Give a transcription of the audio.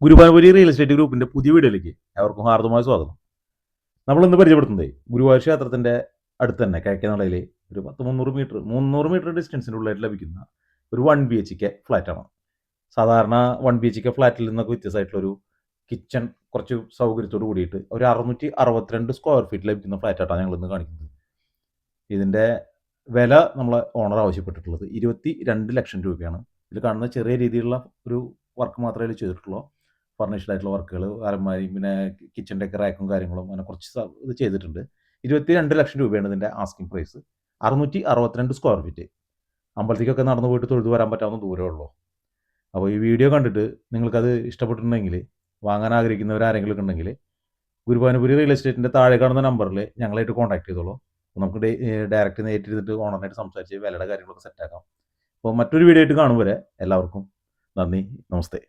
Guruvayur real estate ഗ്രൂപ്പിന്റെ പുതിയ വീഡിയോയിലേക്ക് അവർക്കും ഹാർദമായ സ്വാഗതം. നമ്മളിന്ന് പരിചയപ്പെടുത്തുന്നത് ഗുരുവായൂർ ക്ഷേത്രത്തിന്റെ അടുത്ത് തന്നെ കിഴക്കേനടയിൽ ഒരു 300 മീറ്റർ ഡിസ്റ്റൻസിൻ്റെ ഉള്ളിലായിട്ട് ലഭിക്കുന്ന ഒരു 1 BHK ഫ്ലാറ്റാണ്. സാധാരണ 1 BHK ഫ്ലാറ്റിൽ നിന്നൊക്കെ വ്യത്യസ്തമായിട്ടുള്ളൊരു കിച്ചൺ കുറച്ച് സൗകര്യത്തോട് കൂടിയിട്ട് ഒരു 662 സ്ക്വയർ ഫീറ്റ് ലഭിക്കുന്ന ഫ്ലാറ്റായിട്ടാണ് ഞങ്ങൾ ഇന്ന് കാണിക്കുന്നത്. ഇതിൻ്റെ വില നമ്മളെ ഓണർ ആവശ്യപ്പെട്ടിട്ടുള്ളത് 22 ലക്ഷം രൂപയാണ്. ഇതിൽ കാണുന്ന ചെറിയ രീതിയിലുള്ള ഒരു വർക്ക് മാത്രമേ ചെയ്തിട്ടുള്ളൂ. ഫർണിഷ്ഡ് ആയിട്ടുള്ള വർക്കുകൾ, അലമാരി, പിന്നെ കിച്ചൻ്റെ ഒക്കെ റാക്കും കാര്യങ്ങളും അങ്ങനെ കുറച്ച് ഇത് ചെയ്തിട്ടുണ്ട്. 22 ലക്ഷം രൂപയാണ് ഇതിൻ്റെ ആസ്കിംഗ് പ്രൈസ്. 662 square feet. അമ്പലത്തേക്കൊക്കെ നടന്നു പോയിട്ട് തൊഴുതു വരാൻ പറ്റാവുന്ന ദൂരമേ ഉള്ളൂ. അപ്പോൾ ഈ വീഡിയോ കണ്ടിട്ട് നിങ്ങൾക്കത് ഇഷ്ടപ്പെട്ടിട്ടുണ്ടെങ്കിൽ, വാങ്ങാൻ ആഗ്രഹിക്കുന്നവരാരെങ്കിലും ഉണ്ടെങ്കിൽ ഗുരുവായൂർ റിയൽ എസ്റ്റേറ്റിൻ്റെ താഴെ കാണുന്ന നമ്പറിൽ ഞങ്ങളായിട്ട് കോൺടാക്ട് ചെയ്തോളൂ. നമുക്ക് ഡയറക്റ്റ് നേരിട്ടിരുന്നിട്ട് ഓണറിനായിട്ട് സംസാരിച്ച് വിലയുടെ കാര്യങ്ങളൊക്കെ സെറ്റാക്കാം. അപ്പോൾ മറ്റൊരു വീഡിയോ ആയിട്ട് കാണും വരെ എല്ലാവർക്കും നന്ദി, നമസ്തേ.